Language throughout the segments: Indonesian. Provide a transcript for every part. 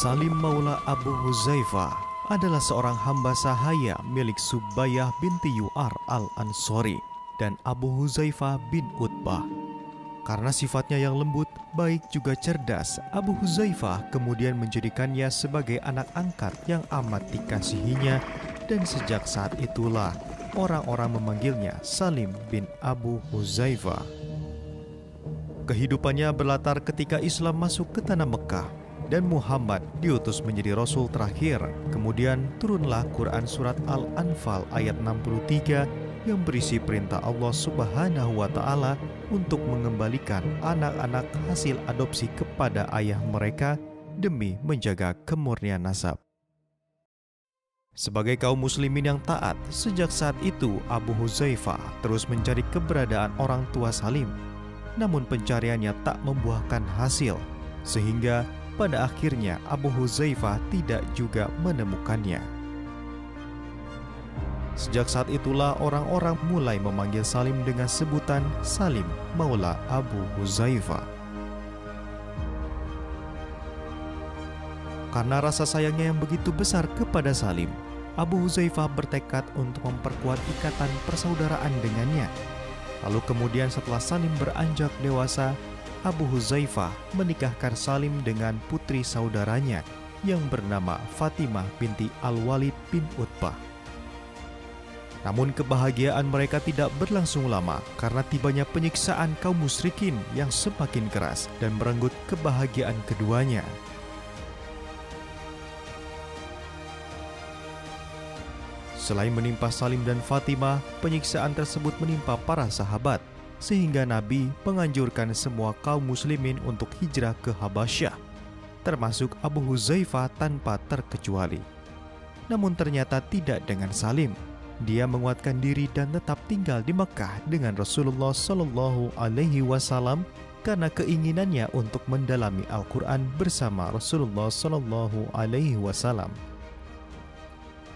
Salim Maula Abu Huzaifah adalah seorang hamba sahaya milik Subbayyah binti Yu'ar al-Ansori dan Abu Huzaifah bin Utbah. Karena sifatnya yang lembut, baik juga cerdas, Abu Huzaifah kemudian menjadikannya sebagai anak angkat yang amat dikasihinya, dan sejak saat itulah orang-orang memanggilnya Salim bin Abu Huzaifah. Kehidupannya berlatar ketika Islam masuk ke tanah Mekah dan Muhammad diutus menjadi Rasul terakhir. Kemudian turunlah Quran Surat Al-Anfal ayat 63 yang berisi perintah Allah Subhanahu wa Ta'ala untuk mengembalikan anak-anak hasil adopsi kepada ayah mereka demi menjaga kemurnian nasab. Sebagai kaum muslimin yang taat, sejak saat itu Abu Huzaifah terus mencari keberadaan orang tua Salim. Namun pencariannya tak membuahkan hasil, sehingga pada akhirnya Abu Huzaifah tidak juga menemukannya. Sejak saat itulah orang-orang mulai memanggil Salim dengan sebutan Salim Maula Abu Huzaifah. Karena rasa sayangnya yang begitu besar kepada Salim, Abu Huzaifah bertekad untuk memperkuat ikatan persaudaraan dengannya. Lalu kemudian setelah Salim beranjak dewasa, Abu Huzaifah menikahkan Salim dengan putri saudaranya yang bernama Fatimah binti Al-Walid bin Utbah. Namun kebahagiaan mereka tidak berlangsung lama karena tibanya penyiksaan kaum musyrikin yang semakin keras dan merenggut kebahagiaan keduanya. Selain menimpa Salim dan Fatimah, penyiksaan tersebut menimpa para sahabat, sehingga Nabi menganjurkan semua kaum muslimin untuk hijrah ke Habasyah, termasuk Abu Huzaifah tanpa terkecuali. Namun ternyata tidak dengan Salim. Dia menguatkan diri dan tetap tinggal di Mekah dengan Rasulullah Shallallahu Alaihi Wasallam karena keinginannya untuk mendalami Al-Quran bersama Rasulullah Shallallahu Alaihi Wasallam.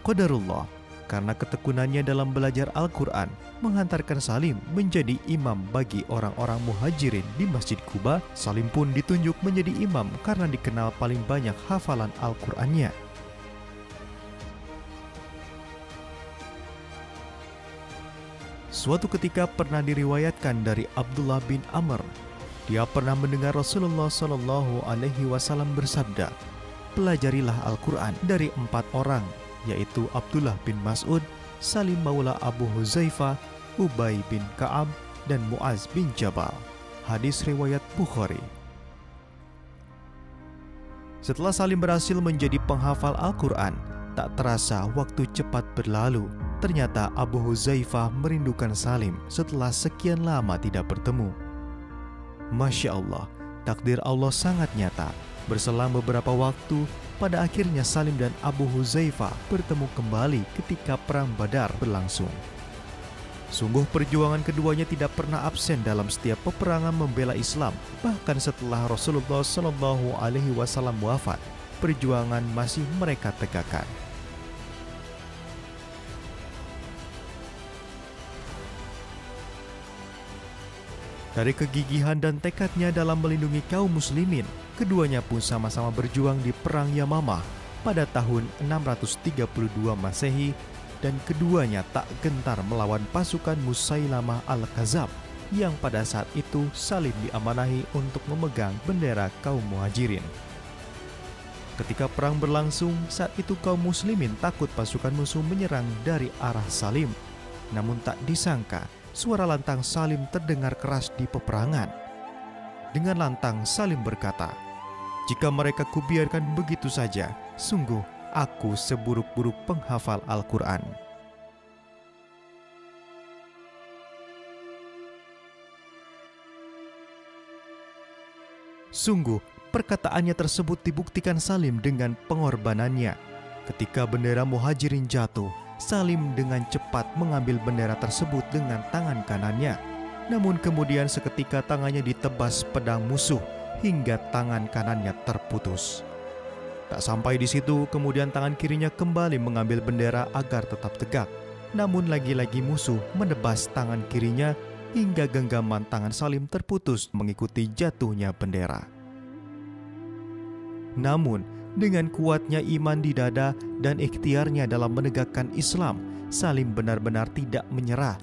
Qadarullah, karena ketekunannya dalam belajar Al-Quran menghantarkan Salim menjadi imam bagi orang-orang muhajirin di Masjid Quba. Salim pun ditunjuk menjadi imam karena dikenal paling banyak hafalan Al-Qurannya. Suatu ketika pernah diriwayatkan dari Abdullah bin Amr, dia pernah mendengar Rasulullah Shallallahu Alaihi Wasallam bersabda, "Pelajarilah Al-Quran dari 4 orang, yaitu Abdullah bin Mas'ud, Salim Maula Abu Huzaifah, Ubay bin Ka'ab, dan Mu'az bin Jabal." Hadis riwayat Bukhari. Setelah Salim berhasil menjadi penghafal Al-Quran, tak terasa waktu cepat berlalu. Ternyata Abu Huzaifah merindukan Salim setelah sekian lama tidak bertemu. Masya Allah, takdir Allah sangat nyata. Berselang beberapa waktu, pada akhirnya Salim dan Abu Huzaifah bertemu kembali ketika Perang Badar berlangsung. Sungguh perjuangan keduanya tidak pernah absen dalam setiap peperangan membela Islam. Bahkan setelah Rasulullah Shallallahu Alaihi Wasallam wafat, perjuangan masih mereka tegakkan. Dari kegigihan dan tekadnya dalam melindungi kaum muslimin, keduanya pun sama-sama berjuang di Perang Yamamah pada tahun 632 Masehi, dan keduanya tak gentar melawan pasukan Musailamah al-Kadzab yang pada saat itu Salim diamanahi untuk memegang bendera kaum muhajirin. Ketika perang berlangsung, saat itu kaum muslimin takut pasukan musuh menyerang dari arah Salim. Namun tak disangka, suara lantang Salim terdengar keras di peperangan. Dengan lantang Salim berkata, "Jika mereka kubiarkan begitu saja, sungguh aku seburuk-buruk penghafal Al-Quran." Sungguh, perkataannya tersebut dibuktikan Salim dengan pengorbanannya. Ketika bendera muhajirin jatuh, Salim dengan cepat mengambil bendera tersebut dengan tangan kanannya. Namun kemudian seketika tangannya ditebas pedang musuh hingga tangan kanannya terputus. Tak sampai di situ, kemudian tangan kirinya kembali mengambil bendera agar tetap tegak. Namun lagi-lagi musuh menebas tangan kirinya hingga genggaman tangan Salim terputus mengikuti jatuhnya bendera. Namun Dengan kuatnya iman di dada dan ikhtiarnya dalam menegakkan Islam, Salim benar-benar tidak menyerah.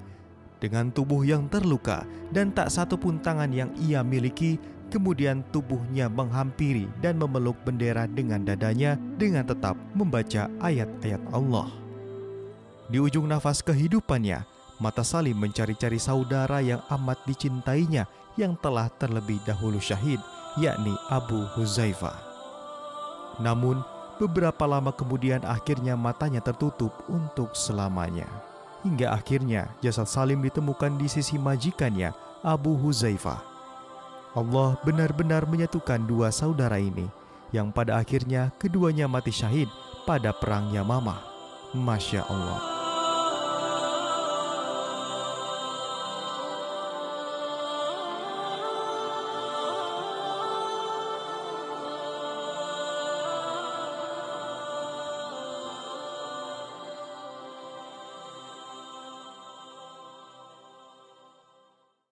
Dengan tubuh yang terluka dan tak satu pun tangan yang ia miliki, kemudian tubuhnya menghampiri dan memeluk bendera dengan dadanya dengan tetap membaca ayat-ayat Allah. Di ujung nafas kehidupannya, mata Salim mencari-cari saudara yang amat dicintainya yang telah terlebih dahulu syahid, yakni Abu Huzaifah. Namun, beberapa lama kemudian akhirnya matanya tertutup untuk selamanya. Hingga akhirnya jasad Salim ditemukan di sisi majikannya, Abu Huzaifah. Allah benar-benar menyatukan dua saudara ini, yang pada akhirnya keduanya mati syahid pada perang Yamamah. Masya Allah.